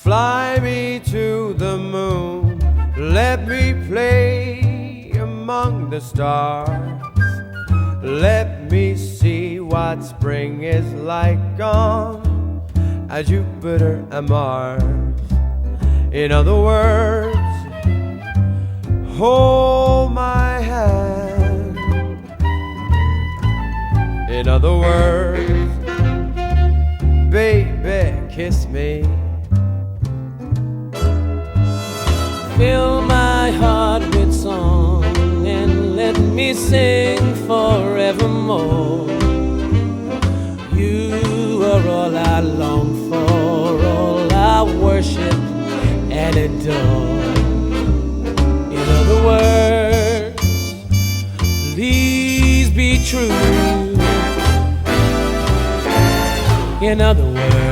Fly me to the moon, let me play among the stars. Let me see what spring is like on Jupiter and Mars. In other words, hold my hand. In other words, baby, kiss me. Fill my heart with song and let me sing forevermore. You are all I long for, all I worship and adore. In other words, please be true. In other words,